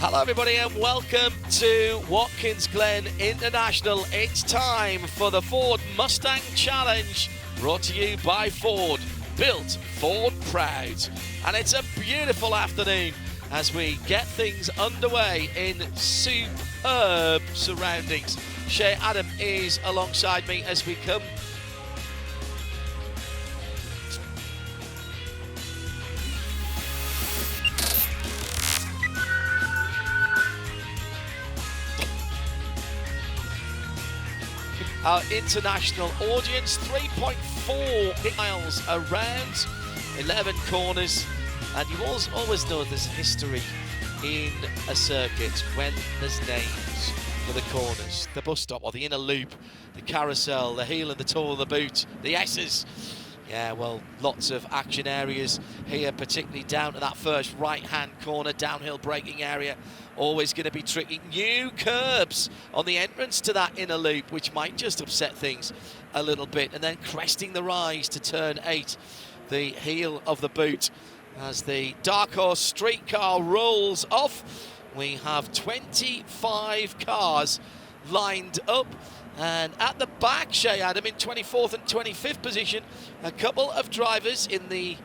Hello everybody and welcome to Watkins Glen International. It's time for the Ford Mustang Challenge, brought to you by Ford, built Ford proud. And it's a beautiful afternoon as we get things underway in superb surroundings. Shea Adam is alongside me as we come our international audience. 3.4 miles around, 11 corners, and you always know there's history in a circuit when there's names for the corners, the bus stop or the inner loop, the carousel, the heel and the toe of the boot, the S's. Yeah, well, lots of action areas here, particularly down to that first right-hand corner, downhill braking area. Always going to be tricky. New curbs on the entrance to that inner loop, which might just upset things a little bit. And then cresting the rise to turn 8, the heel of the boot. As the Dark Horse streetcar rolls off, we have 25 cars lined up. And at the back, Shea Adam in 24th and 25th position, a couple of drivers in the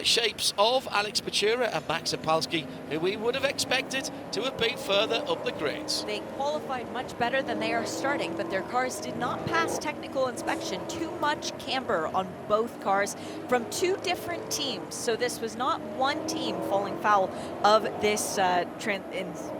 shapes of Alex Pachura and Max Zapalski, who we would have expected to have been further up the grids. They qualified much better than they are starting, but their cars did not pass technical inspection. Too much camber on both cars from two different teams. So this was not one team falling foul of this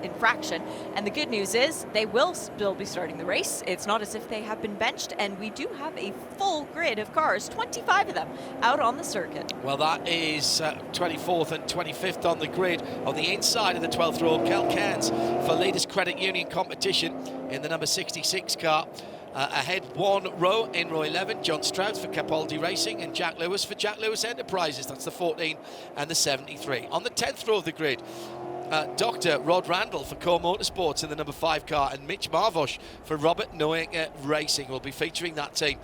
infraction. And the good news is they will still be starting the race. It's not as if they have been benched, and we do have a full grid of cars, 25 of them, out on the circuit. Well, that is 24th and 25th on the grid. On the inside of the 12th row, Kel Cairns for Leaders Credit Union competition in the number 66 car. Ahead one row in row 11, John Stroud for Capaldi Racing and Jack Lewis for Jack Lewis Enterprises. That's the 14 and the 73. On the 10th row of the grid, Dr. Rod Randall for Core Motorsports in the number 5 car, and Mitch Marvosh for Robert Noack Racing. Will be featuring that team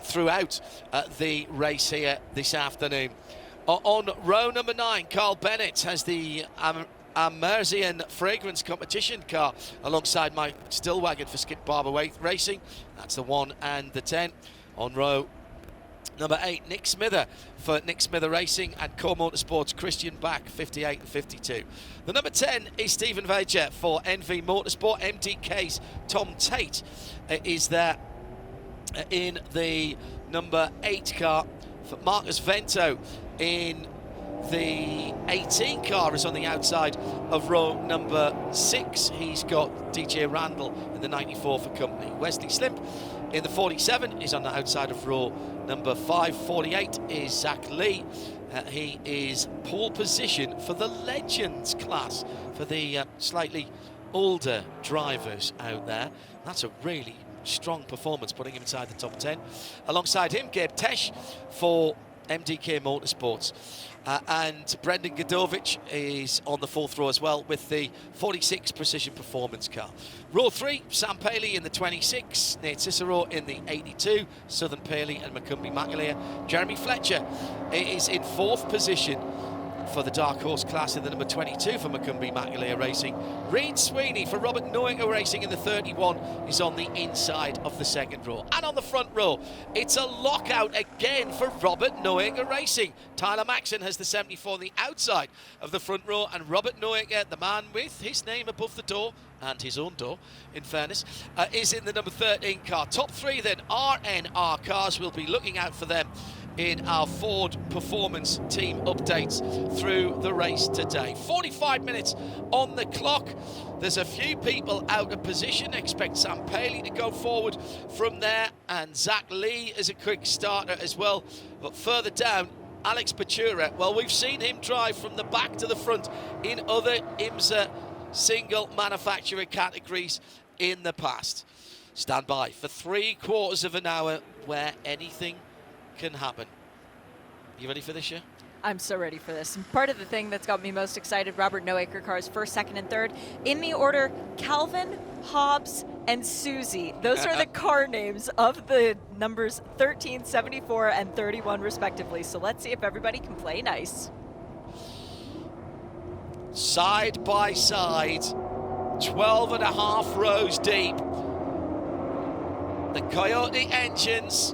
throughout the race here this afternoon. On row number 9, Carl Bennett has the Amersian Fragrance competition car alongside Mike Stillwagon for Skip Barber Racing. That's the 1 and the 10. On row number 8, Nick Smither for Nick Smither Racing and Core Motorsports, Christian Back, 58 and 52. The number 10 is Stephen Vager for NV Motorsport. MDK's Tom Tate is there in the number 8 car. For Marcus Vento in the 18 car is on the outside of row number 6. He's got DJ Randall in the 94 for company. Wesley Slimp in the 47 is on the outside of row number 5. 48 is Zach Lee. He is pole position for the Legends class for the slightly older drivers out there. That's a really strong performance, putting him inside the top 10. Alongside him, Gabe Tesh for MDK Motorsports. And Brendan Godovich is on the 4th row as well with the 46 Precision Performance car. Row 3, Sam Paley in the 26, Nate Cicero in the 82, Southern Paley and Macumbi McAleer. Jeremy Fletcher is in 4th position for the Dark Horse class in the number 22 for Macumbi McAleer Racing. Reed Sweeney for Robert Noack Racing in the 31 is on the inside of the 2nd row. And on the front row, it's a lockout again for Robert Noack Racing. Tyler Maxson has the 74 on the outside of the front row, and Robert Noack, the man with his name above the door, and his own door, in fairness, is in the number 13 car. Top 3 then, RNR cars. Will be looking out for them in our Ford Performance team updates through the race today. 45 minutes on the clock. There's a few people out of position. Expect Sam Paley to go forward from there, and Zach Lee is a quick starter as well. But further down, Alex Pachura, well, we've seen him drive from the back to the front in other IMSA single manufacturer categories in the past. Stand by for 3/4 of an hour where anything can happen. You ready for this, yeah? I'm so ready for this. And part of the thing that's got me most excited, Robert Noack cars 1st, 2nd, and 3rd. In the order, Calvin, Hobbs, and Susie. Those are the car names of the numbers 13, 74, and 31 respectively. So let's see if everybody can play nice. Side by side, 12 and a half rows deep. The Coyote engines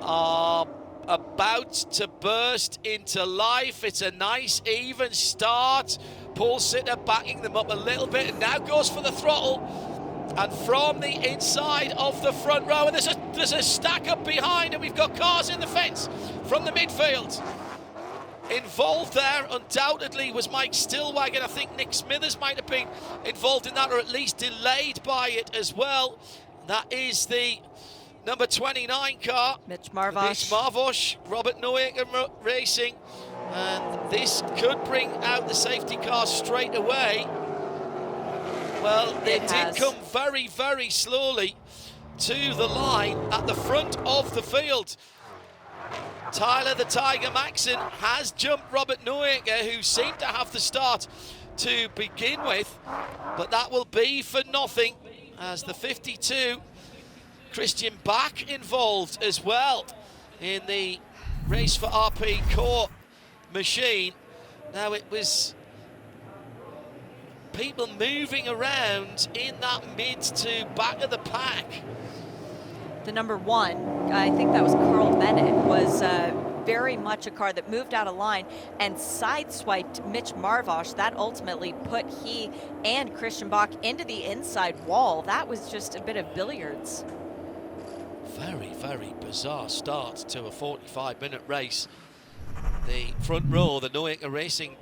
are about to burst into life. It's a nice even start. Paul Sitter backing them up a little bit, and now goes for the throttle. And from the inside of the front row, and there's a stack up behind, and we've got cars in the fence from the midfield. Involved there undoubtedly was Mike Stillwagon. I think Nick Smithers might have been involved in that, or at least delayed by it as well. That is the number 29 car, Mitch Marvosh. Robert Noaker Racing, and this could bring out the safety car straight away. Well, they did come very, very slowly to the line at the front of the field. Tyler the Tiger Maxson has jumped Robert Noaker, who seemed to have the start to begin with, but that will be for nothing, as the 52 Christian Bach involved as well in the race for RP Core machine. Now, it was people moving around in that mid to back of the pack. The number 1, I think that was Carl Bennett, was very much a car that moved out of line and sideswiped Mitch Marvosh. That ultimately put he and Christian Bach into the inside wall. That was just a bit of billiards. Very, very bizarre start to a 45-minute race. The front row, the Noaker Racing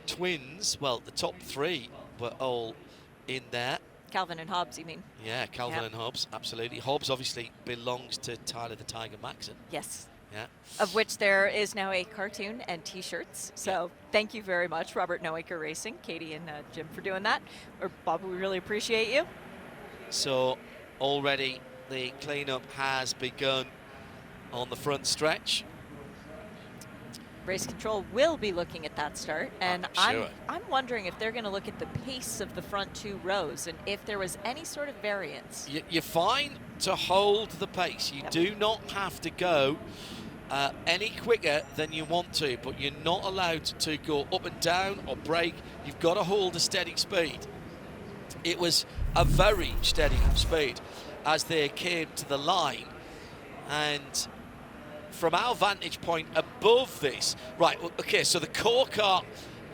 twins, well, the top 3 were all in there. Calvin and Hobbs, you mean? Yeah, Calvin and Hobbs, absolutely. Hobbs obviously belongs to Tyler the Tiger Maxson. Yes. Yeah. Of which there is now a cartoon and t-shirts. So thank you very much, Robert Noaker Racing, Katie and Jim, for doing that. Or Bob, we really appreciate you. So already the cleanup has begun on the front stretch. Race control will be looking at that start, and Sure. I'm wondering if they're going to look at the pace of the front 2 rows and if there was any sort of variance. You're fine to hold the pace. You do not have to go any quicker than you want to, but you're not allowed to go up and down or brake. You've got to hold a steady speed. It was a very steady speed as they came to the line, and from our vantage point above this, right, okay, so the core car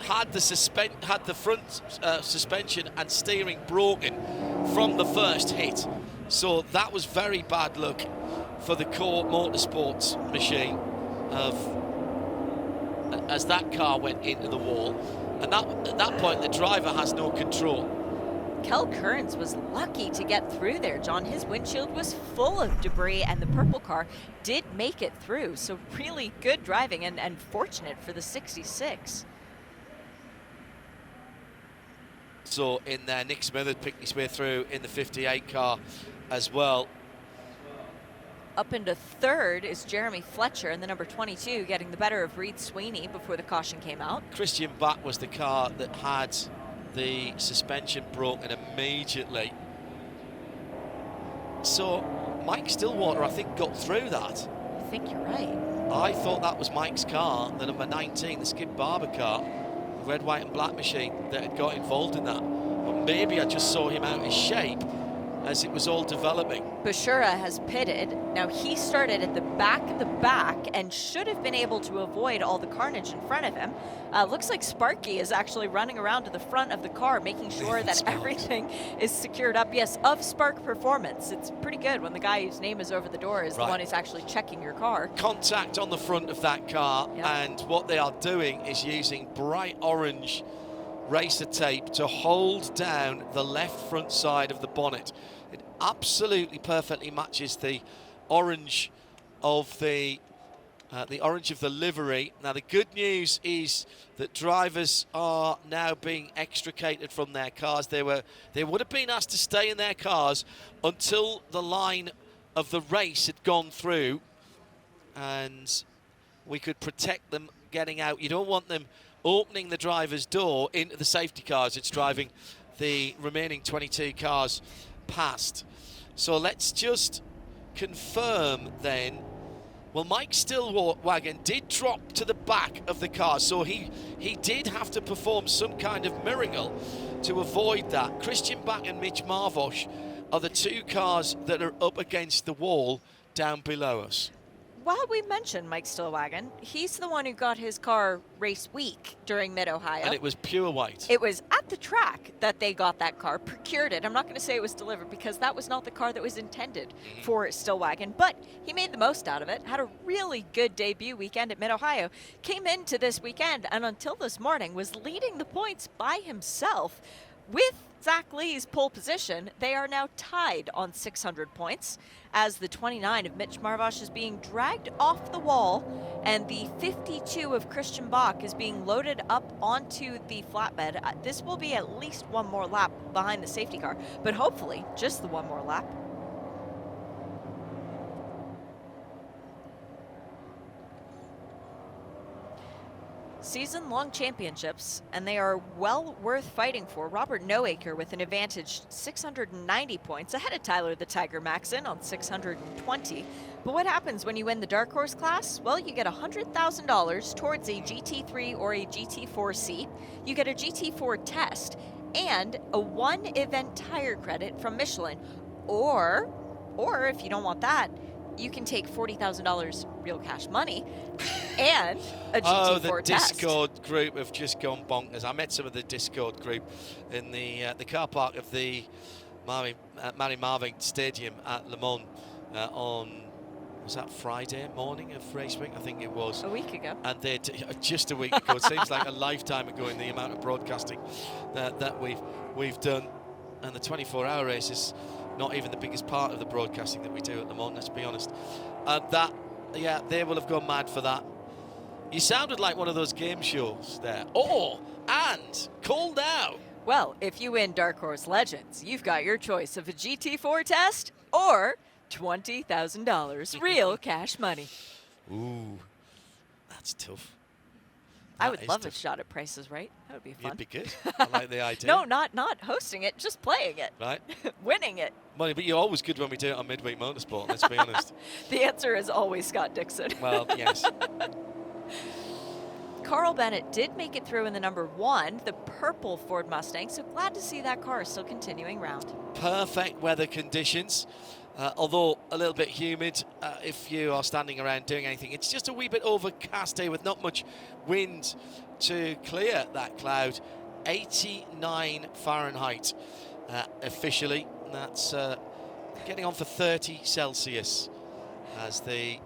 had the front suspension and steering broken from the first hit. So that was very bad luck for the core motorsports machine as that car went into the wall. And at that point, the driver has no control. Kel Kearns was lucky to get through there, John. His windshield was full of debris, and the purple car did make it through. So really good driving and fortunate for the 66. So in there, Nick Smithers picked his way through in the 58 car as well. Up into 3rd is Jeremy Fletcher in the number 22, getting the better of Reed Sweeney before the caution came out. Christian Bach was the car that had the suspension broken immediately. So Mike Stillwater, I think, got through that. I think you're right. I thought that was Mike's car, the number 19, the Skip Barber car, the red, white and black machine that had got involved in that. But maybe I just saw him out of shape as it was all developing. Bashura has pitted. Now he started at the back of the back and should have been able to avoid all the carnage in front of him. Looks like Sparky is actually running around to the front of the car, making sure that everything is secured up. Yes, of Spark Performance. It's pretty good when the guy whose name is over the door is the one who's actually checking your car. Contact on the front of that car, and what they are doing is using bright orange racer tape to hold down the left front side of the bonnet. It absolutely perfectly matches the orange of the livery. Now the good news is that drivers are now being extricated from their cars. They would have been asked to stay in their cars until the line of the race had gone through, and we could protect them getting out. You don't want them opening the driver's door into the safety cars. It's driving the remaining 22 cars past. So let's just confirm then. Well, Mike Stillwagon did drop to the back of the car, so he did have to perform some kind of miracle to avoid that. Christian Bach and Mitch Marvosh are the two cars that are up against the wall down below us. While we mentioned Mike Stillwagon, he's the one who got his car race week during Mid-Ohio. And it was pure white. It was at the track that they got that car, procured it. I'm not going to say it was delivered because that was not the car that was intended for Stillwagon, but he made the most out of it, had a really good debut weekend at Mid-Ohio, came into this weekend and until this morning was leading the points by himself with Zach Lee's pole position. They are now tied on 600 points as the 29 of Mitch Marvosh is being dragged off the wall and the 52 of Christian Bach is being loaded up onto the flatbed. This will be at least one more lap behind the safety car, but hopefully just the one more lap. Season-long championships, and they are well worth fighting for. Robert Noaker with an advantage 690 points ahead of Tyler the Tiger Maxon on 620. But what happens when you win the Dark Horse class? Well, you get $100,000 towards a GT3 or a GT4C. You get a GT4 test and a one-event tire credit from Michelin. Or if you don't want that, you can take $40,000 real cash money and a GT4 test. The Discord group have just gone bonkers. I met some of the Discord group in the car park of the Mary Marvin Stadium at Le Mans on, was that Friday morning of race week? I think it was. A week ago. And they just a week ago. It seems like a lifetime ago in the amount of broadcasting that we've done. And the 24-hour race is not even the biggest part of the broadcasting that we do at Le Mans, let's be honest. They will have gone mad for that. You sounded like one of those game shows there. And call now. Well, if you win Dark Horse Legends, you've got your choice of a GT4 test or $20,000 real cash money. Ooh, that's tough. I would love a shot at Price is Right. That would be fun. You'd be good. I like the idea. No, not hosting it, just playing it. Right. Winning it. Money, but you're always good when we do it on Midweek Motorsport, let's be honest. The answer is always Scott Dixon. Well, yes. Carl Bennett did make it through in the number 1, the purple Ford Mustang, so glad to see that car still continuing round. Perfect weather conditions. Although a little bit humid if you are standing around doing anything. It's just a wee bit overcast here with not much wind to clear that cloud. 89 Fahrenheit officially. That's getting on for 30 Celsius as the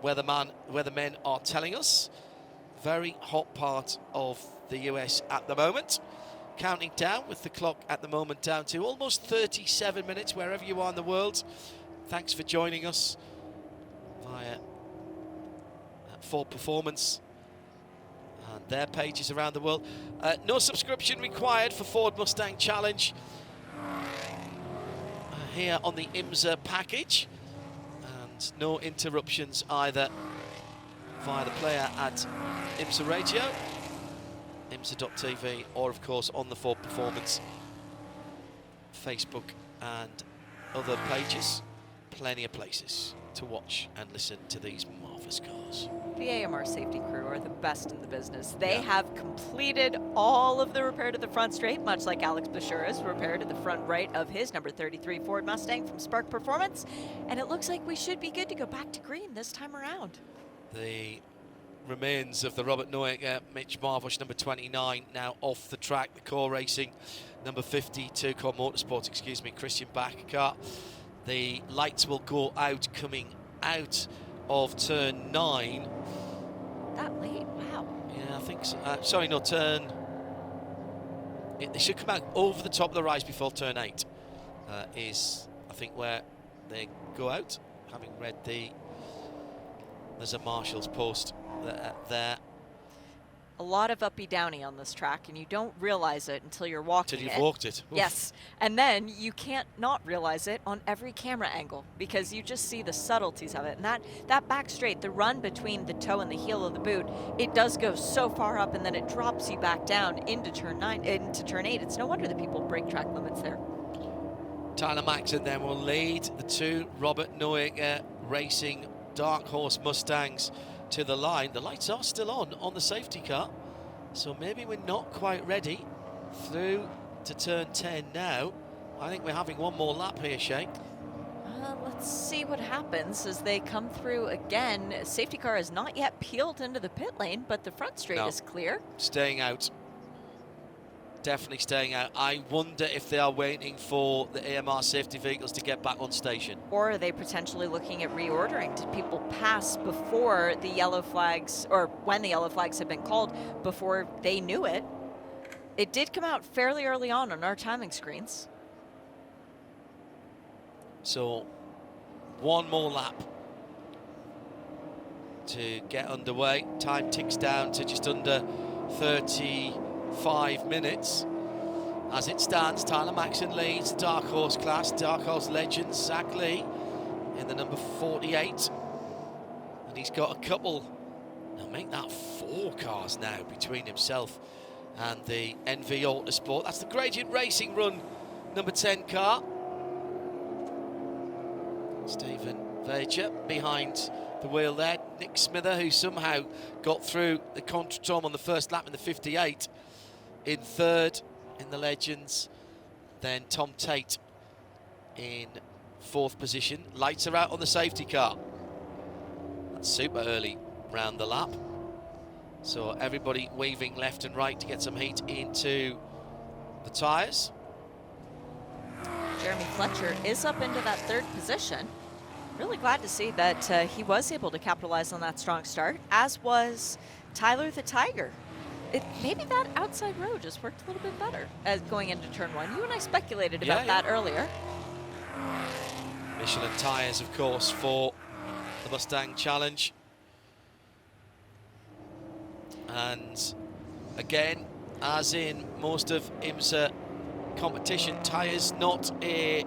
weathermen are telling us. Very hot part of the US at the moment. Counting down with the clock at the moment down to almost 37 minutes wherever you are in the world. Thanks for joining us via Ford Performance and their pages around the world. No subscription required for Ford Mustang Challenge here on the IMSA package, and no interruptions either via the player at IMSA Radio, IMSA.tv, or of course on the Ford Performance Facebook and other pages. Plenty of places to watch and listen to these marvellous cars. The AMR safety crew are the best in the business. They have completed all of the repair to the front straight, much like Alex Bashura's repair to the front right of his number 33 Ford Mustang from Spark Performance. And it looks like we should be good to go back to green this time around. The remains of the Robert Noaker, Mitch Marvosh, number 29, now off the track. The Core Racing, number 52, Core Motorsport, excuse me, Christian Bach car. The lights will go out coming out of turn 9. That late? Wow. Yeah, I think so. Sorry, no, turn... They should come out over the top of the rise before turn 8 is, I think, where they go out, having read the... There's a marshal's post there. A lot of uppy-downy on this track, and you don't realize it until you're walking it. Until you've walked it. Oof. Yes, and then you can't not realize it on every camera angle because you just see the subtleties of it. And that back straight, the run between the toe and the heel of the boot, it does go so far up, and then it drops you back down into turn 9, into turn 8. It's no wonder that people break track limits there. Tyler Maxon then will lead the two Robert Noaker Racing Dark Horse Mustangs to the line. The lights are still on the safety car, so maybe we're not quite ready Through to turn 10 now. I think we're having one more lap here, Shane. Let's see what happens as they come through again. Safety car has not yet peeled into the pit lane, but the front straight is clear. Staying out. Definitely staying out. I wonder if they are waiting for the AMR safety vehicles to get back on station. Or are they potentially looking at reordering? Did people pass before the yellow flags, or when the yellow flags had been called, before they knew it? It did come out fairly early on our timing screens. So, one more lap to get underway. Time ticks down to just under 35 minutes. As it stands, Tyler Maxson leads the Dark Horse class. Dark Horse legend Zach Lee in the number 48. And he's got a couple, now make that 4 cars now between himself and the NV Autosport. That's the Gradient Racing Run number 10 car. Stephen Vager behind the wheel there. Nick Smither, who somehow got through the Contretemps on the first lap in the 58, in third in the Legends. Then Tom Tate in 4th position. Lights are out on the safety car. That's super early round the lap. So everybody weaving left and right to get some heat into the tyres. Jeremy Fletcher is up into that 3rd position. Really glad to see that he was able to capitalize on that strong start, as was Tyler the Tiger. Maybe that outside road just worked a little bit better as going into turn 1. You and I speculated about that earlier. Michelin tyres, of course, for the Mustang Challenge. And again, as in most of IMSA competition, tyres not a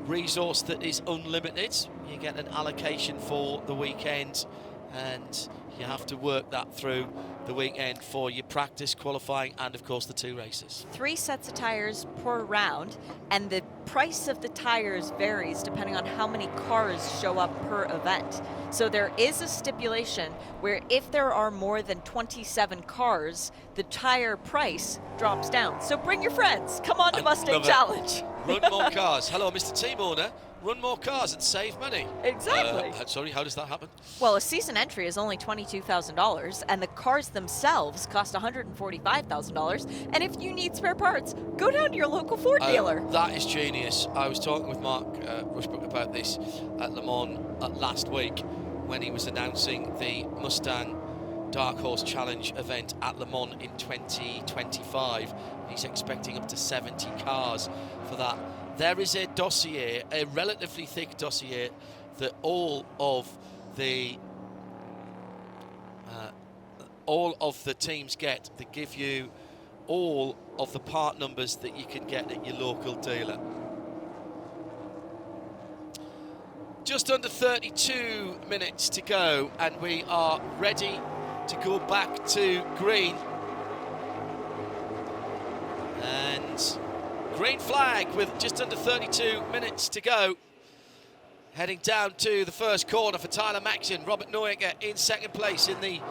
resource that is unlimited. You get an allocation for the weekend and you have to work that through the weekend for your practice, qualifying, and of course the 2 races. 3 sets of tires per round, and the price of the tires varies depending on how many cars show up per event. So there is a stipulation where if there are more than 27 cars, the tire price drops down. So bring your friends. Come on to Mustang Challenge. Run more cars. Hello, Mr. Team Owner. Run more cars and save money. Exactly. Sorry, how does that happen? Well, a season entry is only $22,000, and the cars themselves cost $145,000. And if you need spare parts, go down to your local Ford dealer. That is genius. I was talking with Mark Rushbrook about this at Le Mans last week when he was announcing the Mustang Dark Horse Challenge event at Le Mans in 2025. He's expecting up to 70 cars for that. There is a dossier, a relatively thick dossier, that all of the teams get, that give you all of the part numbers that you can get at your local dealer. Just under 32 minutes to go, and we are ready to go back to green. And green flag with just under 32 minutes to go. Heading down to the first corner for Tyler Maxson. Robert Neuecker in 2nd place in the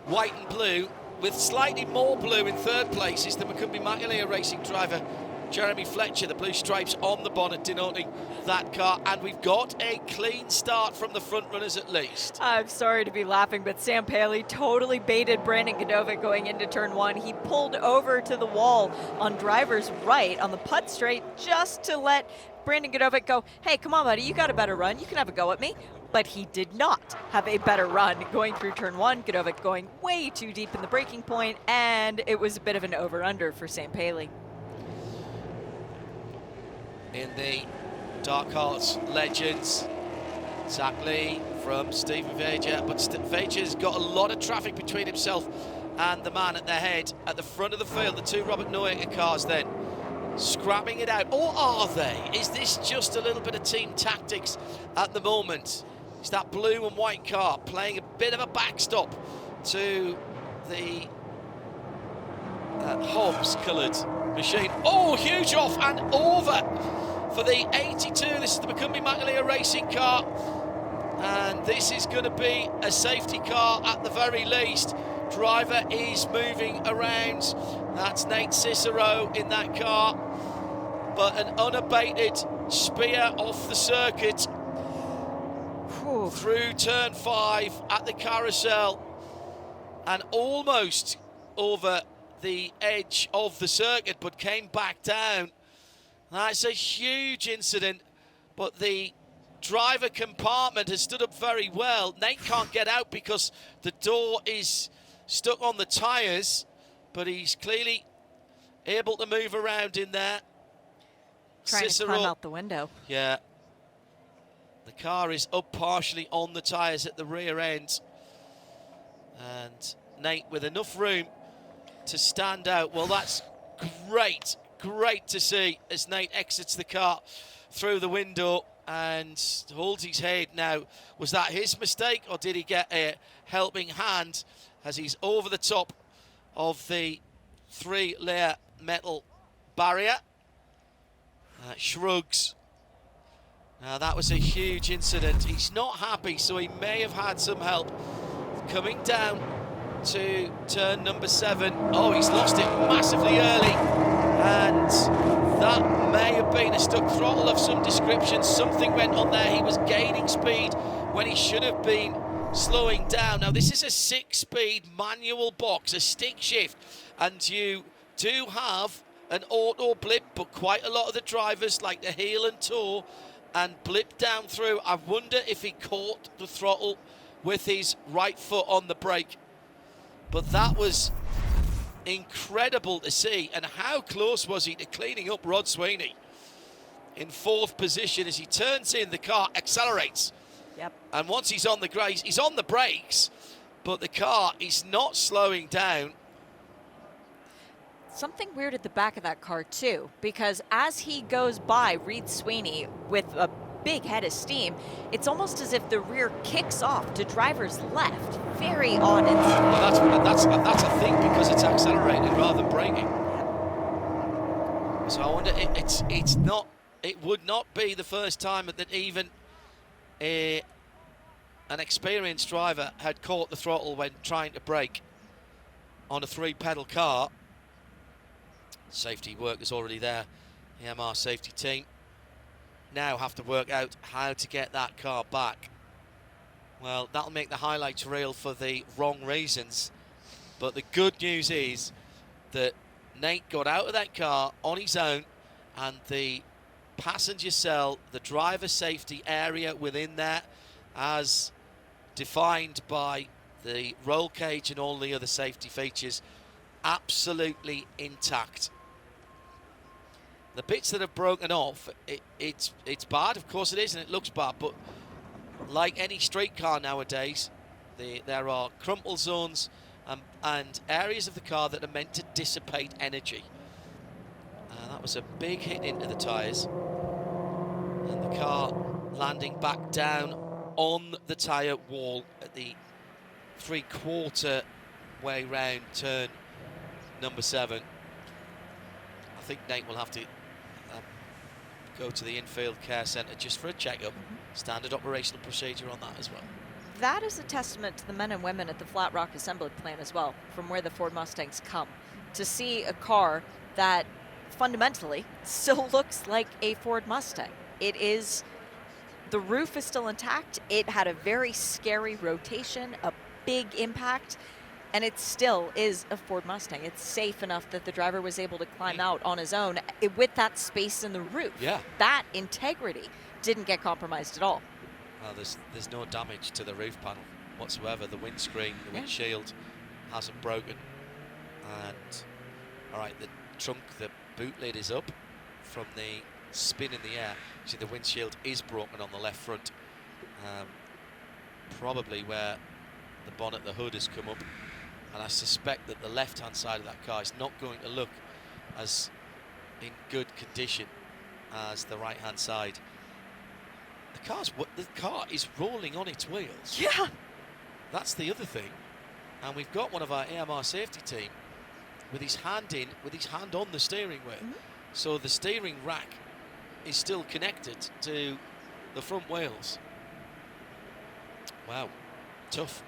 white and blue, with slightly more blue in 3rd place is the McCumbee-McAleer racing driver Jeremy Fletcher. The blue stripes on the bonnet denoting that car, and we've got a clean start from the front runners at least. I'm sorry to be laughing, but Sam Paley totally baited Brandon Godovic going into turn 1. He pulled over to the wall on driver's right on the putt straight just to let Brandon Godovic go, hey, come on, buddy, you got a better run. You can have a go at me. But he did not have a better run going through turn 1. Godovic going way too deep in the braking point, and it was a bit of an over-under for Sam Paley. In the Dark Horse Legends, Zach Lee from Stephen Vager, but Vager's got a lot of traffic between himself and the man at the head at the front of the field. The 2 Robert Neuecker cars then scrapping it out, or are they? Is this just a little bit of team tactics at the moment? It's that blue and white car playing a bit of a backstop to the Hobbs coloured machine. Oh, huge off and over for the 82. This is the McCumbee-McAleer racing car, and this is going to be a safety car at the very least, driver is moving around. That's Nate Cicero in that car. But an unabated spear off the circuit. Whew. Through turn 5 at the carousel. And almost over the edge of the circuit, but came back down. That's a huge incident, but the driver compartment has stood up very well. Nate can't get out because the door is stuck on the tyres, but he's clearly able to move around in there. Trying to climb out the window. Yeah. The car is up partially on the tyres at the rear end. And Nate with enough room to stand out. Well, that's great to see as Nate exits the car through the window and holds his head. Now, was that his mistake, or did he get a helping hand as he's over the top of the 3-layer metal barrier? Shrugs. Now, that was a huge incident. He's not happy, so he may have had some help. Coming down to turn number 7. Oh, he's lost it massively early. And that may have been a stuck throttle of some description. Something went on there. He was gaining speed when he should have been slowing down. Now, this is a 6-speed manual box, a stick shift. And you do have an auto blip, but quite a lot of the drivers like the heel and toe and blip down through. I wonder if he caught the throttle with his right foot on the brake. But that was incredible to see. And how close was he to cleaning up Rod Sweeney in 4th position as he turns in, the car accelerates. Yep. And once he's on the brakes, he's on the brakes, but the car is not slowing down. Something weird at the back of that car too, because as he goes by Reed Sweeney with a big head of steam, it's almost as if the rear kicks off to driver's left. Very odd. Well, that's a thing because it's accelerating rather than braking. So I wonder, it would not be the first time that even an experienced driver had caught the throttle when trying to brake on a 3-pedal car. Safety work is already there. The MR safety team now have to work out how to get that car back. Well, that'll make the highlights reel for the wrong reasons. But the good news is that Nate got out of that car on his own, and the passenger cell, the driver safety area within there, as defined by the roll cage and all the other safety features, absolutely intact. The bits that have broken off, it's bad, of course it is, and it looks bad, but like any street car nowadays, there are crumple zones and areas of the car that are meant to dissipate energy. That was a big hit into the tyres, and the car landing back down on the tyre wall at the 3/4 way round turn number 7. I think Nate will have to go to the infield care centre just for a checkup. Standard operational procedure on that as well. That is a testament to the men and women at the Flat Rock Assembly Plant as well, from where the Ford Mustangs come. To see a car that fundamentally still looks like a Ford Mustang. It is, the roof is still intact. It had a very scary rotation, a big impact, and it still is a Ford Mustang. It's safe enough that the driver was able to climb out on his own with that space in the roof. Yeah. That integrity didn't get compromised at all. Well, there's no damage to the roof panel whatsoever. The windscreen, the windshield hasn't broken. And, all right, the trunk, the boot lid is up from the spin in the air. See, the windshield is broken on the left front. Probably where the bonnet, the hood has come up. And I suspect that the left-hand side of that car is not going to look as in good condition as the right-hand side. The car is rolling on its wheels. Yeah. That's the other thing. And we've got one of our AMR safety team with his hand on the steering wheel. So the steering rack is still connected to the front wheels. Wow, tough.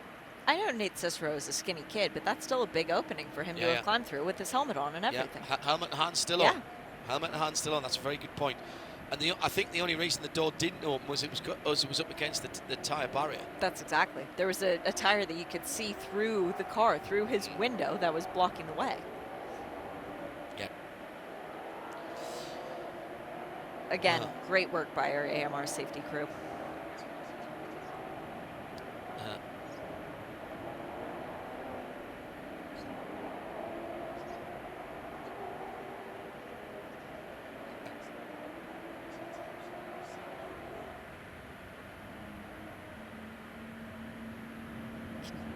I know Nate Cicero is a skinny kid, but that's still a big opening for him to have climbed through with his helmet on and everything. Yeah, helmet and hand still on. Helmet and hand still on. That's a very good point. And I think the only reason the door didn't open was it was up against the tyre barrier. That's exactly. There was a tyre that you could see through the car, through his window, that was blocking the way. Yeah. Again, great work by our AMR safety crew.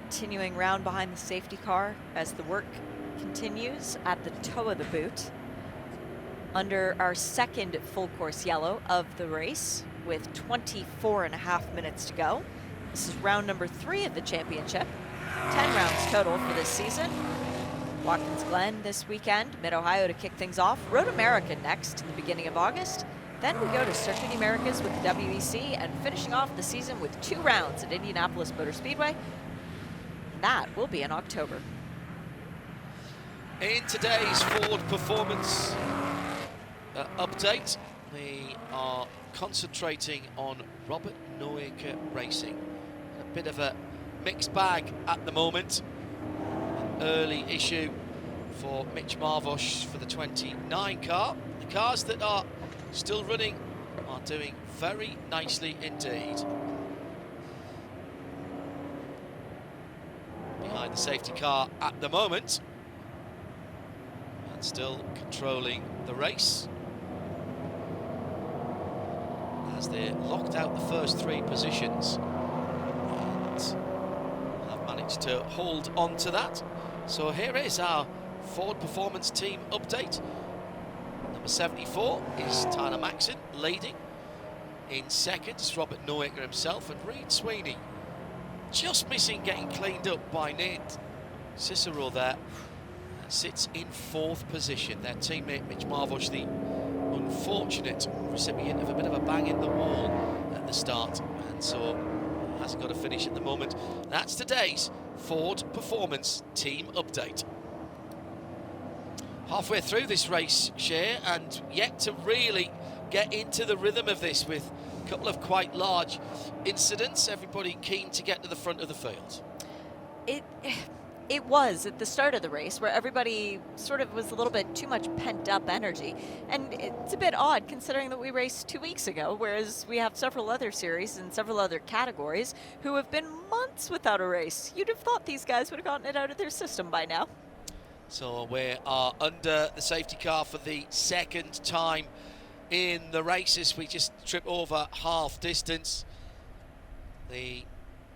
Continuing round behind the safety car as the work continues at the toe of the boot. Under our second full course yellow of the race with 24.5 minutes to go. This is round number 3 of the championship. 10 rounds total for this season. Watkins Glen this weekend, Mid-Ohio to kick things off. Road America next in the beginning of August. Then we go to Circuit Americas with the WEC and finishing off the season with 2 rounds at Indianapolis Motor Speedway. That will be in October. In today's Ford Performance update, we are concentrating on Robert Neuecker Racing. A bit of a mixed bag at the moment. An early issue for Mitch Marvosh for the 29 car. The cars that are still running are doing very nicely indeed. Behind the safety car at the moment, and still controlling the race as they locked out the first 3 positions and have managed to hold on to that. So here is our Ford Performance Team update. Number 74 is Tyler Maxson leading. In second is Robert Neuecker himself, and Reed Sweeney just missing getting cleaned up by Nate Cicero there. Sits in 4th position. Their teammate Mitch Marvosh, the unfortunate recipient of a bit of a bang in the wall at the start, and so hasn't got a finish at the moment. That's today's Ford Performance Team update. Halfway through this race, Shea, and yet to really get into the rhythm of this with a couple of quite large incidents. Everybody keen to get to the front of the field. It was at the start of the race where everybody sort of was a little bit too much pent-up energy. And it's a bit odd considering that we raced 2 weeks ago, whereas we have several other series and several other categories who have been months without a race. You'd have thought these guys would have gotten it out of their system by now. So we are under the safety car for the 2nd time in the races. We just trip over half distance. The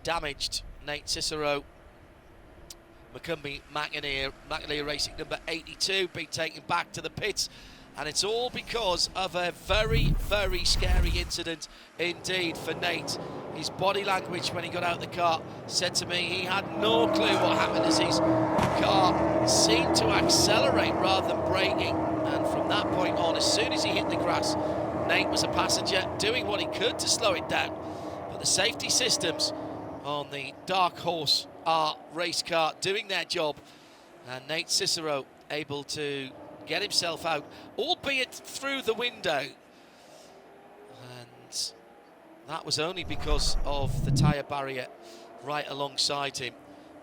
damaged Nate Cicero, McInerney Racing number 82, be taken back to the pits, and it's all because of a very, very scary incident indeed for Nate. His body language when he got out of the car said to me he had no clue what happened as his car seemed to accelerate rather than braking, and from that point on, as soon as he hit the grass, Nate was a passenger doing what he could to slow it down, but the safety systems on the Dark Horse R race car doing their job, and Nate Cicero able to get himself out, albeit through the window, and that was only because of the tyre barrier right alongside him.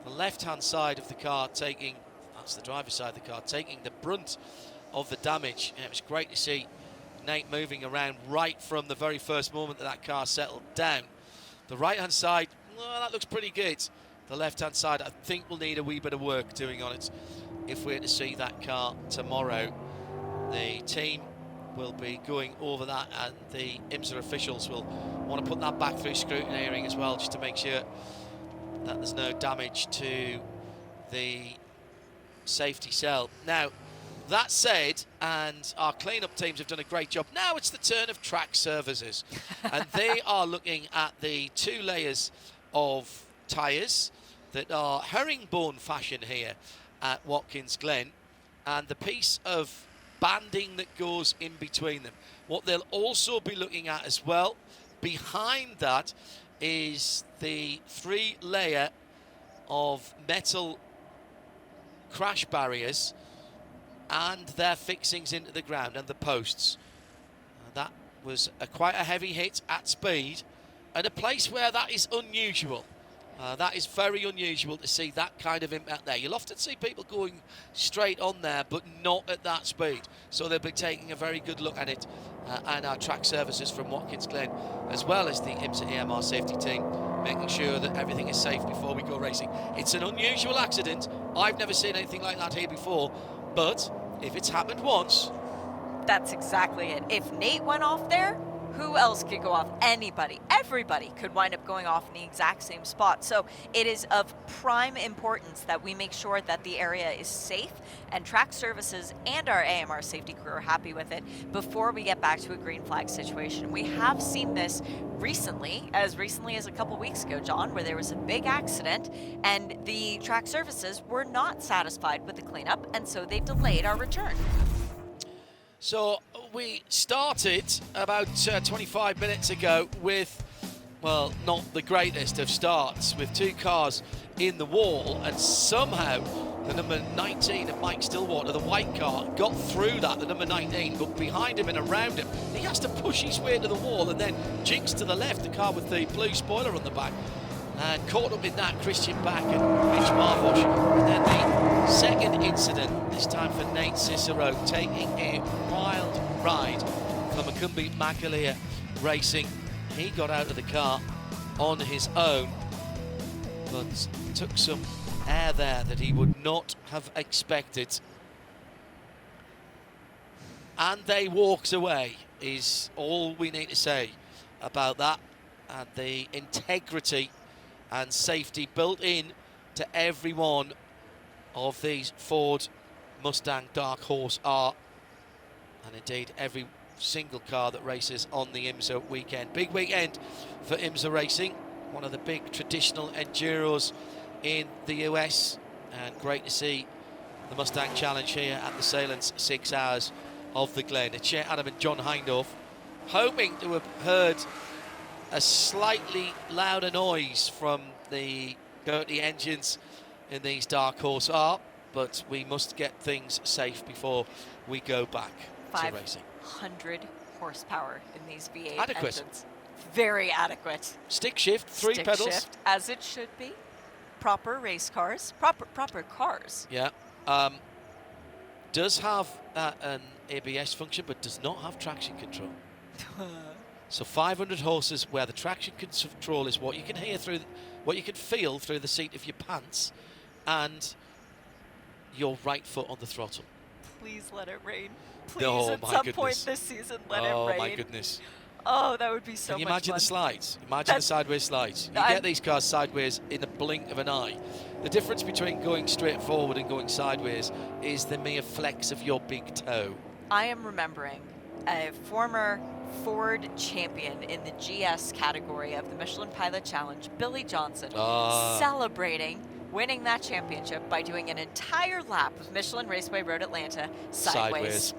The left-hand side of the car taking, that's the driver's side of the car, taking the brunt of the damage. And it was great to see Nate moving around right from the very first moment that that car settled down. The right-hand side, well, that looks pretty good. The left-hand side, I think we'll need a wee bit of work doing on it if we're to see that car tomorrow. The team will be going over that, and the IMSA officials will want to put that back through scrutineering as well, just to make sure that there's no damage to the safety cell. Now, that said, and our clean-up teams have done a great job, now it's the turn of track services. And they are looking at the 2 layers of tyres that are herringbone fashion here at Watkins Glen, and the piece of banding that goes in between them. What they'll also be looking at as well behind that is the 3-layer of metal crash barriers and their fixings into the ground and the posts. That was quite a heavy hit at speed, and a place where that is unusual. That is very unusual to see that kind of impact there. You'll often see people going straight on there, but not at that speed. So they'll be taking a very good look at it, and our track services from Watkins Glen, as well as the IMSA AMR safety team, making sure that everything is safe before we go racing. It's an unusual accident. I've never seen anything like that here before, but if it's happened once... That's exactly it. If Nate went off there, who else could go off? Anybody, everybody could wind up going off in the exact same spot. So it is of prime importance that we make sure that the area is safe and track services and our AMR safety crew are happy with it before we get back to a green flag situation. We have seen this recently as a couple weeks ago, John, where there was a big accident and the track services were not satisfied with the cleanup, and so they delayed our return. So we started about 25 minutes ago with, well, not the greatest of starts, with two cars in the wall, and somehow the number 19 of Mike Stillwater, the white car, got through that, the number 19, but behind him and around him, he has to push his way to the wall and then jinx to the left, the car with the blue spoiler on the back. And caught up in that, Christian Back and Mitch Marbush. And then the second incident, this time for Nate Cicero, taking a wild ride from Macumbi Makalia Racing. He got out of the car on his own, but took some air there that he would not have expected. And they walked away, is all we need to say about that. And the integrity and safety built in to every one of these Ford Mustang Dark Horse are, and indeed every single car that races on the IMSA weekend. Big weekend for IMSA racing, one of the big traditional enduros in the US, and great to see the Mustang Challenge here at the Salence 6 Hours of the Glen. It's Adam and John Hindorf, hoping to have heard a slightly louder noise from the dirty engines in these Dark Horse are, but we must get things safe before we go back to racing. 500 horsepower in these V8 adequate engines. Very adequate. Stick shift, three Stick pedals. Shift, as it should be. Proper race cars. Proper cars. Yeah. Does have an ABS function, but does not have traction control. So 500 horses where the traction control is what you can hear through, what you can feel through the seat of your pants, and your right foot on the throttle. Please let it rain. Please, oh, at my some goodness. point this season, let it rain. Oh my goodness. Oh, that would be so much fun. Can you imagine the slides? Imagine the sideways slides. You get these cars sideways in the blink of an eye. The difference between going straight forward and going sideways is the mere flex of your big toe. I am remembering a former Ford champion in the GS category of the Michelin Pilot Challenge, Billy Johnson, celebrating winning that championship by doing an entire lap of Michelin Raceway Road Atlanta sideways.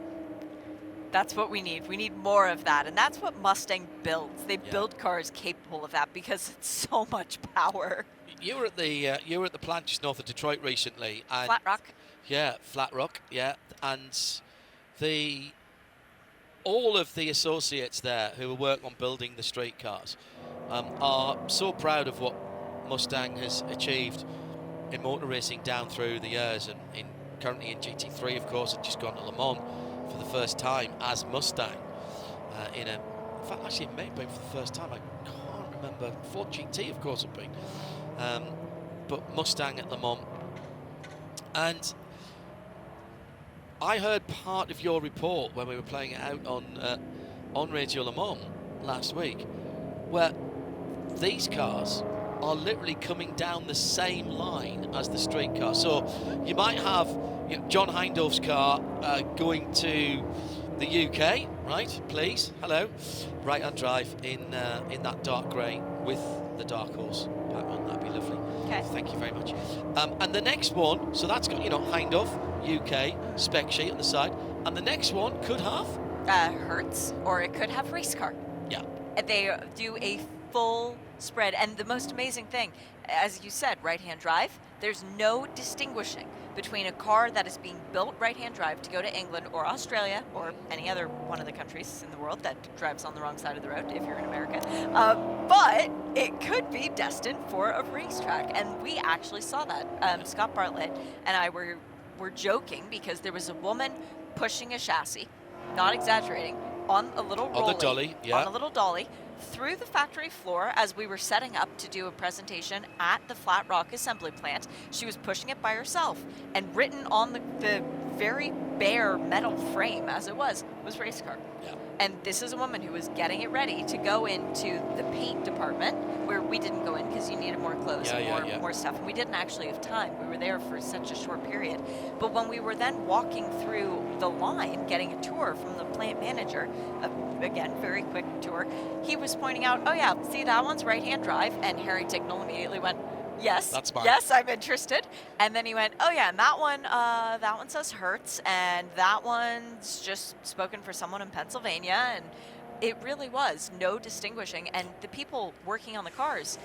That's what we need. We need more of that, and that's what Mustang builds. They build cars capable of that because it's so much power. You were at the plant just north of Detroit recently, and Flat Rock. Yeah, Flat Rock. Yeah, and all of the associates there who work on building the street cars are so proud of what Mustang has achieved in motor racing down through the years, and currently in GT3, of course, and just gone to Le Mans for the first time as Mustang. In fact, actually, it may have been for the first time. I can't remember. Ford GT, of course, it would be. But Mustang at Le Mans. And I heard part of your report when we were playing it out on Radio Le Mans last week, where these cars are literally coming down the same line as the street car. So you might have John Hindorf's car going to the UK, right? Please, hello, right-hand drive in that dark grey with the Dark Horse pattern. That'd be lovely. Okay. Thank you very much. And the next one, so that's got Hindorf UK spec sheet on the side, and the next one could have Hertz, or it could have race car. Yeah. They do a full spread. And the most amazing thing, as you said, right-hand drive, there's no distinguishing between a car that is being built right-hand drive to go to England or Australia or any other one of the countries in the world that drives on the wrong side of the road if you're in America, but it could be destined for a racetrack. And we actually saw that. Scott Bartlett and I were joking because there was a woman pushing a chassis, not exaggerating, on a little rolly, on the dolly, on a little dolly, through the factory floor as we were setting up to do a presentation at the Flat Rock assembly plant. She was pushing it by herself, and written on the very bare metal frame as it was race car. Yeah. And this is a woman who was getting it ready to go into the paint department, where we didn't go in because you needed more clothes and more stuff. And we didn't actually have time. We were there for such a short period. But when we were then walking through the line, getting a tour from the plant manager, again, very quick tour, he was pointing out, oh yeah, see that one's right-hand drive. And Harry Ticknell immediately went, yes, that's mine. Yes, I'm interested. And then he went, oh yeah, and that one says Hertz, and that one's just spoken for someone in Pennsylvania. And it really was no distinguishing. And the people working on the cars,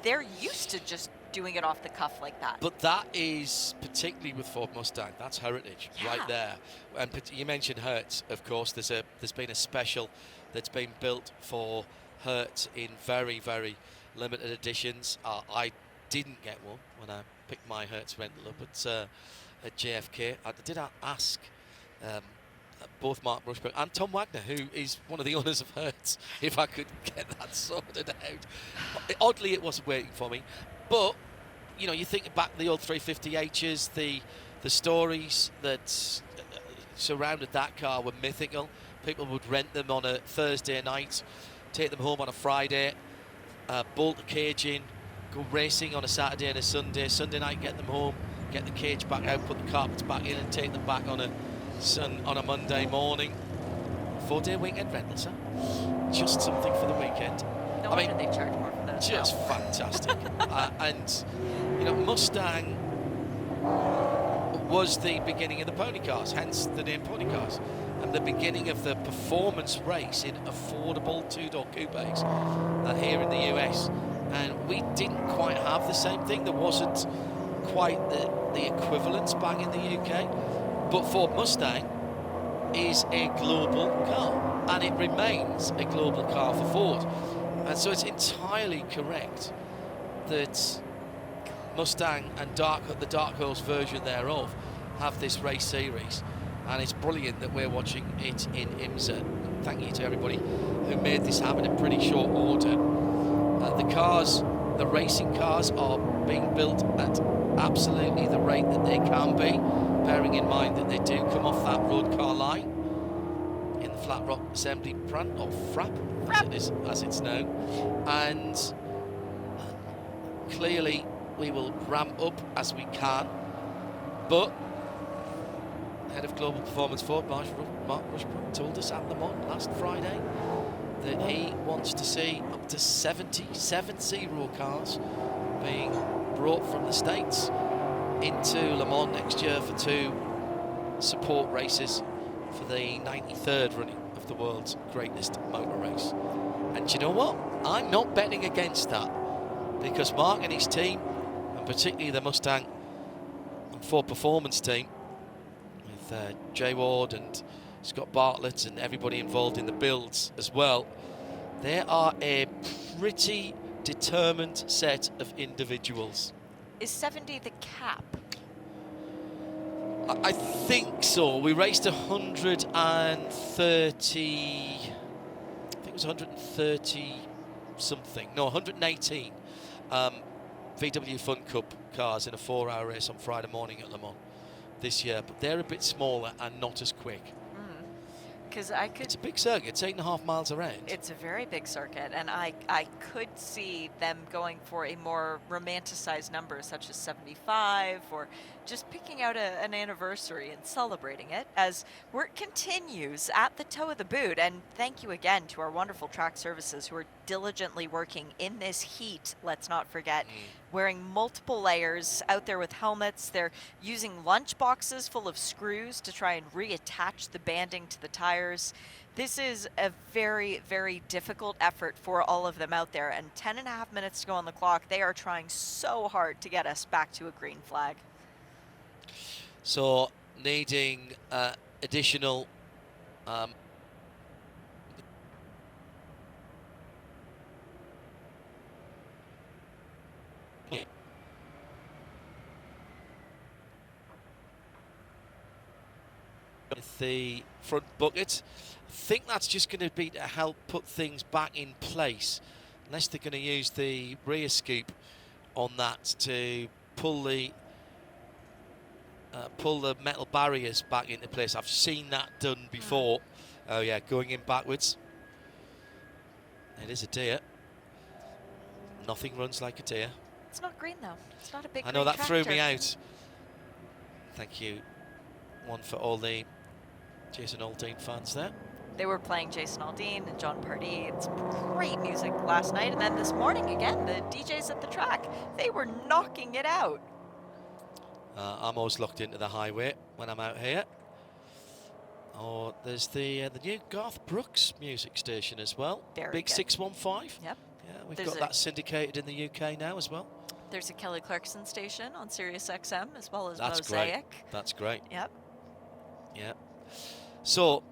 they're used to just doing it off the cuff like that. But that is, particularly with Ford Mustang, that's heritage right there. And you mentioned Hertz, of course. There's been a special that's been built for Hertz in very, very limited editions. I didn't get one when I picked my Hertz rental up at JFK. I did ask both Mark Rushbrook and Tom Wagner, who is one of the owners of Hertz, if I could get that sorted out. Oddly, it wasn't waiting for me. But, you know, you think back to the old 350Hs, the stories that surrounded that car were mythical. People would rent them on a Thursday night, take them home on a Friday, bolt the cage in, go racing on a Saturday and a Sunday night get them home, get the cage back out, put the carpets back in and take them back on a Monday morning. 4-day weekend rentals, huh? Just something for the weekend. No wonder they charge more for those. Just fantastic. And, you know, Mustang was the beginning of the pony cars, hence the name pony cars, and the beginning of the performance race in affordable two-door coupes here in the US. And we didn't quite have the same thing. There wasn't quite the equivalence back in the UK. But Ford Mustang is a global car, and it remains a global car for Ford. And so it's entirely correct that Mustang and the Dark Horse version thereof have this race series, and it's brilliant that we're watching it in IMSA. Thank you to everybody who made this happen in pretty short order. The racing cars are being built at absolutely the rate that they can be, bearing in mind that they do come off that road car line in the Flat Rock Assembly Plant, or FRAP, as it's known. And clearly we will ramp up as we can, but head of Global Performance Ford, Mark Rushbrook, told us at Le Mans last Friday that he wants to see up to 77 cars being brought from the States into Le Mans next year for 2 support races for the 93rd running of the world's greatest motor race. And do you know what? I'm not betting against that, because Mark and his team, and particularly the Mustang and Ford Performance team, with Jay Ward and Scott Bartlett and everybody involved in the builds as well, they are a pretty determined set of individuals. Is 70 the cap? I think so. We raced 130, I think it was 130 something, no, 118 VW Fun Cup cars in a 4-hour race on Friday morning at Le Mans this year, but they're a bit smaller and not as quick. It's a big circuit. It's 8.5 miles around. It's a very big circuit, and I could see them going for a more romanticized number, such as 75, or just picking out an anniversary and celebrating it as work continues at the toe of the boot. And thank you again to our wonderful track services who are diligently working in this heat. Let's not forget wearing multiple layers, out there with helmets. They're using lunch boxes full of screws to try and reattach the banding to the tires. This is a very, very difficult effort for all of them out there, and 10.5 minutes to go on the clock. They are trying so hard to get us back to a green flag. So needing additional with the front bucket. I think that's just going to be to help put things back in place, unless they're going to use the rear scoop on that to pull the metal barriers back into place. I've seen that done before. Oh yeah, going in backwards. It is a deer. Nothing runs like a deer. It's not green though. It's not a big I know green that threw tractor. me out. Thank you. One for all the Jason Aldean fans there. They were playing Jason Aldean and John Pardee. It's great music last night, and then this morning again, the DJs at the track, they were knocking it out. I'm always locked into the highway when I'm out here. Oh, there's the new Garth Brooks music station as well. Very Big good. 615. Yep. Yeah, we've There's got that syndicated in the UK now as well. There's a Kelly Clarkson station on Sirius XM as well as That's Mosaic. great. That's great. Yep. Yeah. So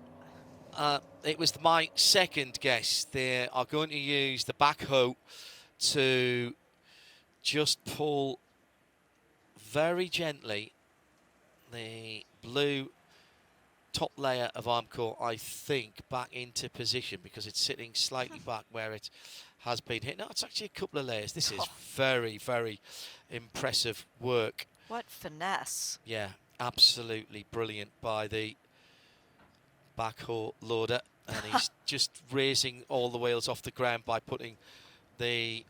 it was my second guess. They are going to use the backhoe to just pull very gently the blue top layer of Armco, I think, back into position, because it's sitting slightly back where it has been hit. No, it's actually a couple of layers. This is very, very impressive work. What finesse. Yeah, absolutely brilliant by the backhoe loader, and he's just raising all the wheels off the ground by putting the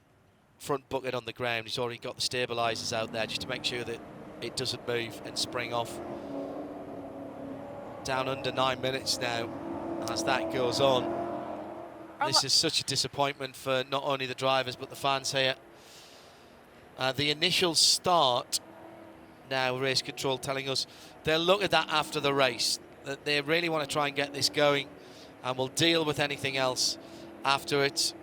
front bucket on the ground. He's already got the stabilizers out there just to make sure that it doesn't move and spring off. Down under 9 minutes now as that goes on. This is such a disappointment for not only the drivers but the fans here. The initial start now, race control telling us they'll look at that after the race, that they really want to try and get this going, and we'll deal with anything else after it.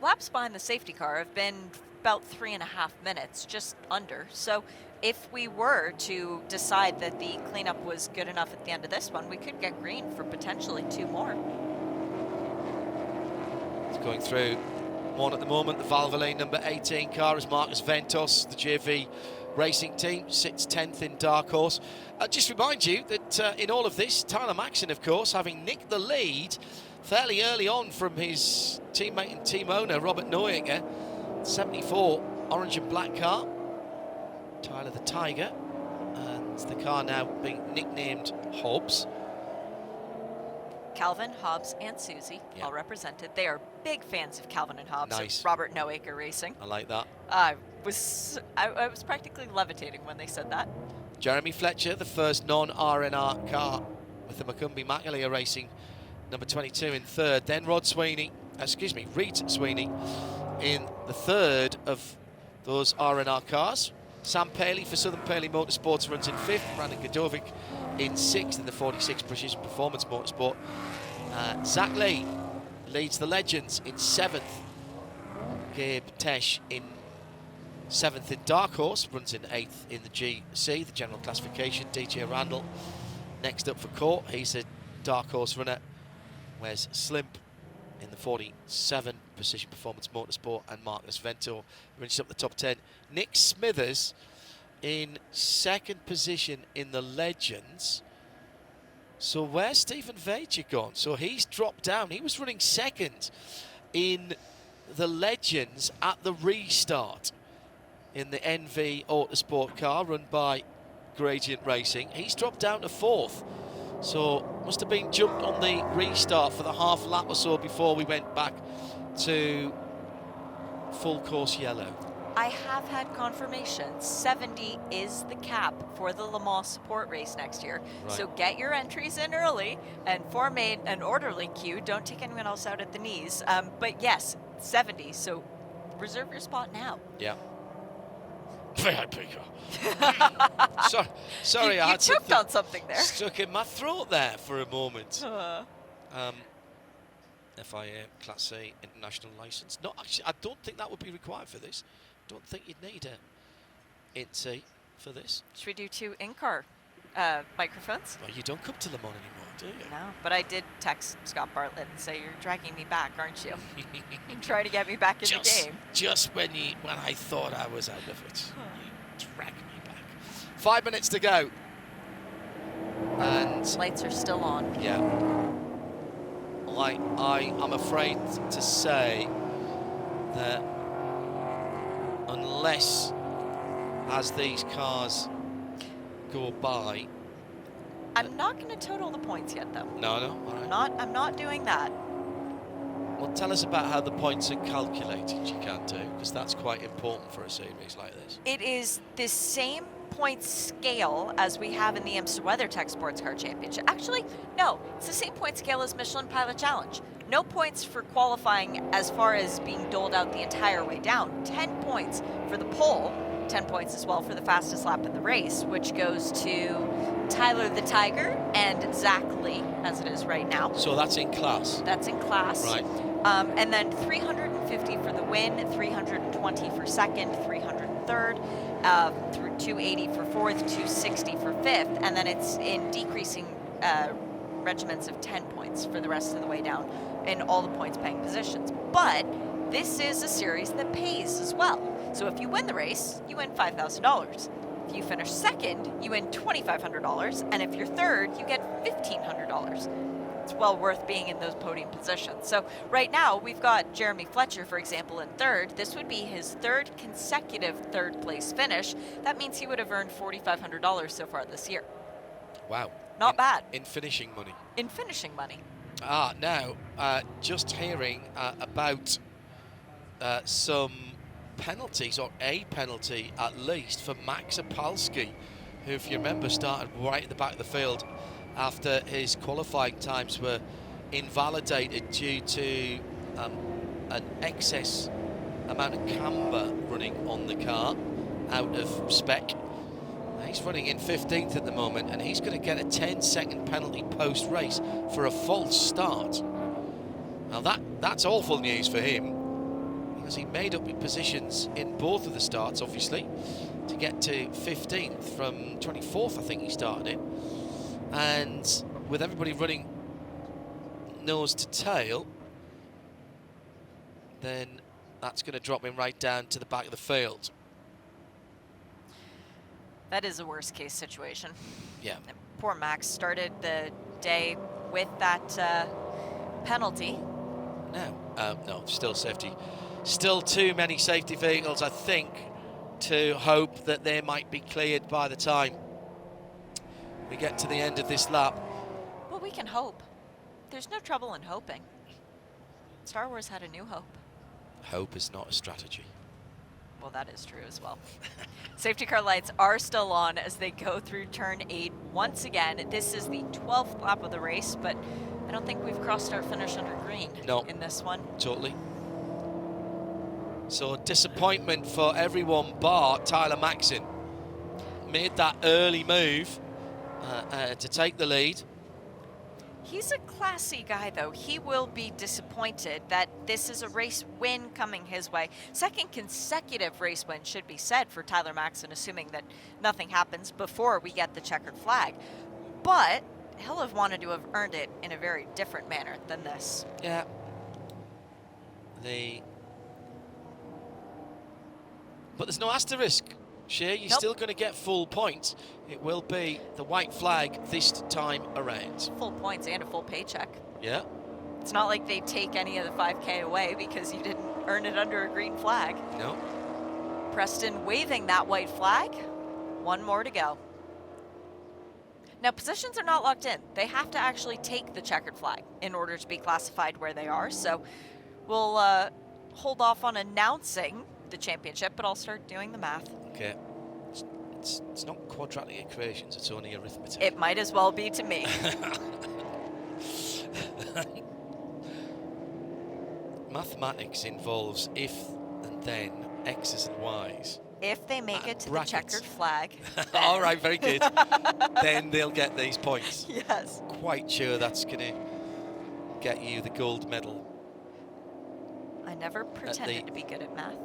Laps behind the safety car have been about 3.5 minutes, just under. So if we were to decide that the cleanup was good enough at the end of this one, we could get green for potentially 2 more. It's going through one at the moment. The Valvoline number 18 car is Marcus Ventos, the JV Racing team, sits 10th in Dark Horse. Just remind you that in all of this, Tyler Maxson, of course, having nicked the lead fairly early on from his teammate and team owner, Robert Neuinger. 74 orange and black car. Tyler the Tiger. And the car now being nicknamed Hobbs. Calvin, Hobbs, and Susie, all represented. They are big fans of Calvin and Hobbs. Nice. Robert Neuinger Racing. I like that. I was practically levitating when they said that. Jeremy Fletcher, the first non-RNR car with the Macumbi Macalia Racing, number 22 in third. Then Reed Sweeney in the third of those RNR cars. Sam Paley for Southern Paley Motorsports runs in fifth. Brandon Godovic in sixth in the 46 Precision Performance Motorsport. Zach Lee leads the Legends in seventh. Gabe Tesh in seventh in Dark Horse, runs in eighth in the GC, the general classification. DJ Randall next up for Court. He's a Dark Horse runner. Where's Slimp in the 47 Precision Performance Motorsport, and Marcus Vento finishes up the top 10. Nick Smithers in second position in the Legends. So where's Stephen Vega gone? So he's dropped down. He was running second in the Legends at the restart in the NV Autosport car run by Gradient Racing. He's dropped down to fourth. So must have been jumped on the restart for the half lap or so before we went back to full course yellow. I have had confirmation 70 is the cap for the Le Mans support race next year. Right. So get your entries in early and form an orderly queue. Don't take anyone else out at the knees. But yes, 70. So reserve your spot now. Yeah. VIP car. Sorry, I you had choked on something there. Stuck in my throat there for a moment. FIA Class C international license. No, actually, I don't think that would be required for this. Don't think you'd need a IMSA for this. Should we do 2 in-car microphones? Well, you don't come to Le Mans anymore, do you? No, but I did text Scott Bartlett and say, you're dragging me back, aren't you? You're trying to get me back in the game. Just when I thought I was out of it, you dragged me back. 5 minutes to go. And lights are still on. Yeah. I'm afraid to say that unless, as these cars go by, I'm not going to total the points yet, though. No, all right. I'm not doing that. Well, tell us about how the points are calculated. You can do, because that's quite important for a series like this. It is the same point scale as we have in the IMSA WeatherTech Sports Car Championship. Actually, no, it's the same point scale as Michelin Pilot Challenge. No points for qualifying as far as being doled out the entire way down. 10 points for the pole, 10 points as well for the fastest lap in the race, which goes to Tyler the Tiger and Zach Lee, as it is right now. So that's in class? That's in class. Right. And then 350 for the win, 320 for second, 300 third, through 280 for fourth, 260 for fifth, and then it's in decreasing regiments of 10 points for the rest of the way down in all the points paying positions. But this is a series that pays as well. So if you win the race, you win $5,000. If you finish second, you win $2,500, and if you're third, you get $1,500. It's well worth being in those podium positions. So right now, we've got Jeremy Fletcher, for example, in third. This would be his third consecutive third place finish. That means he would have earned $4,500 so far this year. Wow. Not bad. In finishing money. In finishing money. Now, just hearing about some penalties, or a penalty at least, for Max Opalski, who, if you remember, started right at the back of the field after his qualifying times were invalidated due to an excess amount of camber running on the car out of spec. He's running in 15th at the moment, and he's going to get a 10-second penalty post-race for a false start. Now that's awful news for him, because he made up positions in both of the starts, obviously, to get to 15th from 24th, I think he started in. And with everybody running nose to tail, then that's going to drop him right down to the back of the field. That is a worst case situation. Yeah. And poor Max started the day with that penalty. No, still safety. Still too many safety vehicles, I think, to hope that they might be cleared by the time we get to the end of this lap. Well, we can hope. There's no trouble in hoping. Star Wars had a new hope. Hope is not a strategy. Well, that is true as well. Safety car lights are still on as they go through turn 8 once again. This is the 12th lap of the race, but I don't think we've crossed our finish under green in this one. Totally. So disappointment for everyone bar Tyler Maxson. Made that early move to take the lead. He's a classy guy, though. He will be disappointed that this is a race win coming his way. Second consecutive race win should be said for Tyler Maxson, assuming that nothing happens before we get the checkered flag. But he'll have wanted to have earned it in a very different manner than this. Yeah. But there's no asterisk, Shea. You're still going to get full points. It will be the white flag this time around. Full points and a full paycheck. Yeah. It's not like they take any of the 5K away because you didn't earn it under a green flag. No. Preston waving that white flag. One more to go. Now, positions are not locked in. They have to actually take the checkered flag in order to be classified where they are. So we'll hold off on announcing the championship, but I'll start doing the math. Okay. It's not quadratic equations, it's only arithmetic. It might as well be to me. Mathematics involves if and then X's and Y's. If they make and it to brackets. the checkered flag. All right, very good. Then they'll get these points. Yes. Quite sure that's going to get you the gold medal. I never pretended to be good at math.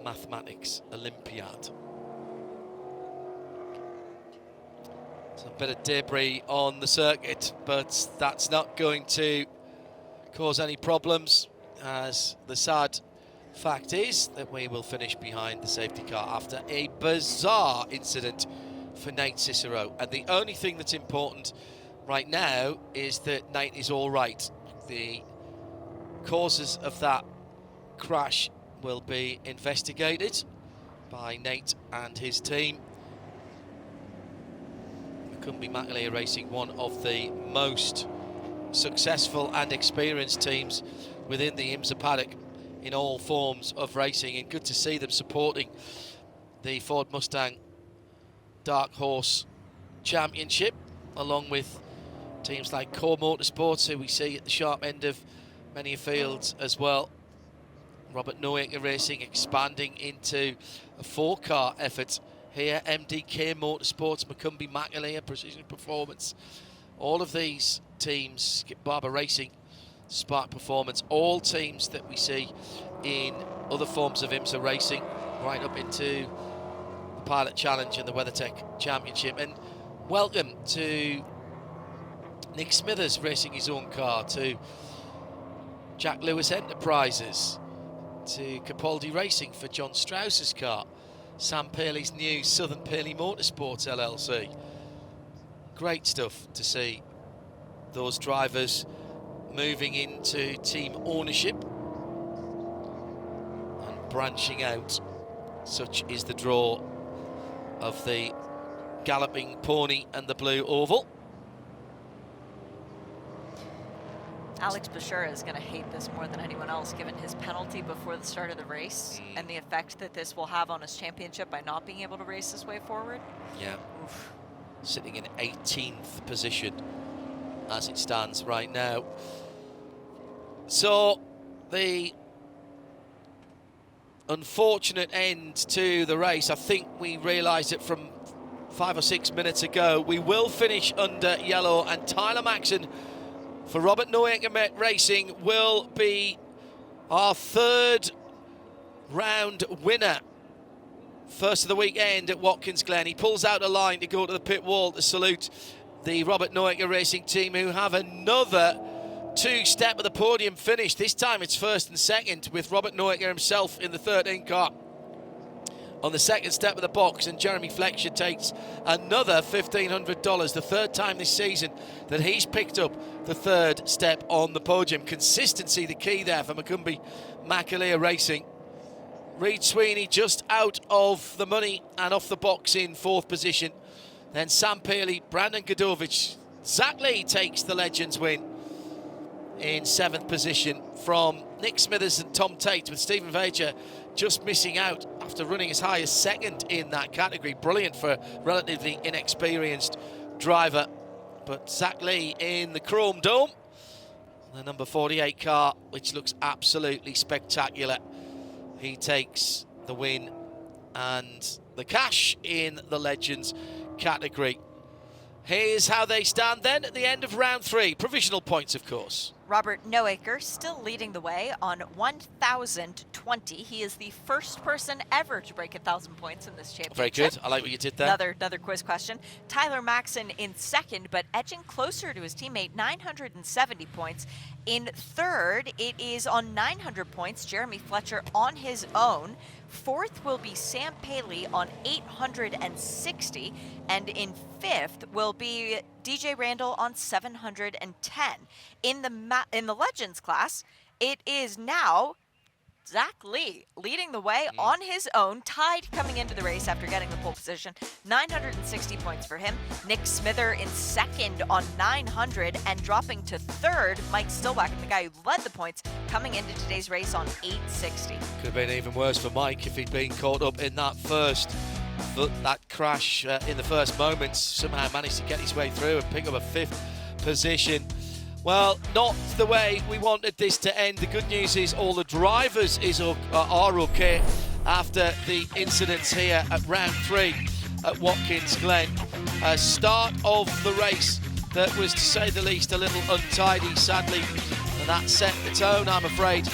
Mathematics Olympiad. So a bit of debris on the circuit, but that's not going to cause any problems, as the sad fact is that we will finish behind the safety car after a bizarre incident for Nate Cicero. And the only thing that's important right now is that Nate is all right. The causes of that crash will be investigated by Nate and his team. Macumbi McAleer Racing, one of the most successful and experienced teams within the IMSA paddock in all forms of racing, and good to see them supporting the Ford Mustang Dark Horse Championship, along with teams like Core Motorsports, who we see at the sharp end of many fields as well. Robert Noaker Racing expanding into a 4-car effort here. MDK Motorsports, Macumbi McAleer, Precision Performance. All of these teams, Skip Barber Racing, Spark Performance, all teams that we see in other forms of IMSA racing, right up into the Pilot Challenge and the WeatherTech Championship. And welcome to Nick Smithers racing his own car, to Jack Lewis Enterprises, to Capaldi Racing for John Strauss's car, Sam Paley's new Southern Paley Motorsports LLC. Great stuff to see those drivers moving into team ownership and branching out. Such is the draw of the Galloping Pony and the Blue Oval. Alex Bashura is going to hate this more than anyone else, given his penalty before the start of the race and the effect that this will have on his championship by not being able to race his way forward. Yeah. Oof. Sitting in 18th position as it stands right now. So the unfortunate end to the race, I think we realised it from 5 or 6 minutes ago. We will finish under yellow, and Tyler Maxson for Robert Noaker Racing will be our 3rd round winner. First of the weekend at Watkins Glen. He pulls out a line to go to the pit wall to salute the Robert Noaker Racing team, who have another 2-step of the podium finish. This time it's 1st and 2nd, with Robert Noaker himself in the 13 car on the 2nd step of the box, and Jeremy Fletcher takes another $1,500, the 3rd time this season that he's picked up the 3rd step on the podium. Consistency the key there for Macumbi McAleer Racing. Reed Sweeney just out of the money and off the box in 4th position. Then Sam Paley, Brandon Godovich, Zach Lee takes the Legends win in 7th position from Nick Smithers and Tom Tate, with Stephen Vager just missing out after running as high as 2nd in that category. Brilliant for a relatively inexperienced driver. But Zach Lee in the Chrome Dome, the number 48 car, which looks absolutely spectacular. He takes the win and the cash in the Legends category. Here's how they stand then at the end of round 3. Provisional points, of course. Robert Noaker still leading the way on 1,020. He is the first person ever to break 1,000 points in this championship. Very good. I like what you did there. Another quiz question. Tyler Maxson in 2nd, but edging closer to his teammate, 970 points. In 3rd, it is on 900 points, Jeremy Fletcher on his own. 4th will be Sam Paley on 860, and in 5th will be DJ Randall on 710. In the Legends class, it is now Zach Lee leading the way on his own, tied coming into the race after getting the pole position. 960 points for him. Nick Smither in 2nd on 900, and dropping to 3rd, Mike Stillwacken, the guy who led the points, coming into today's race on 860. Could have been even worse for Mike if he'd been caught up in that crash in the first moments. Somehow managed to get his way through and pick up a 5th position. Well, not the way we wanted this to end. The good news is all the drivers are okay after the incidents here at round 3 at Watkins Glen. Start of the race that was, to say the least, a little untidy, sadly, and that set the tone, I'm afraid,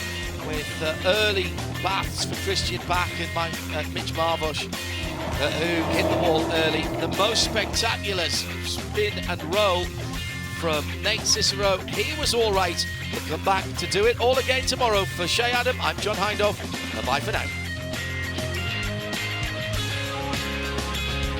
with early baths for Christian Bach and Mitch Marbush, who hit the wall early. The most spectacular spin and roll from Nate Cicero. He was all right. We'll come back to do it all again tomorrow. For Shay Adam, I'm John Hindhaugh. Bye for now.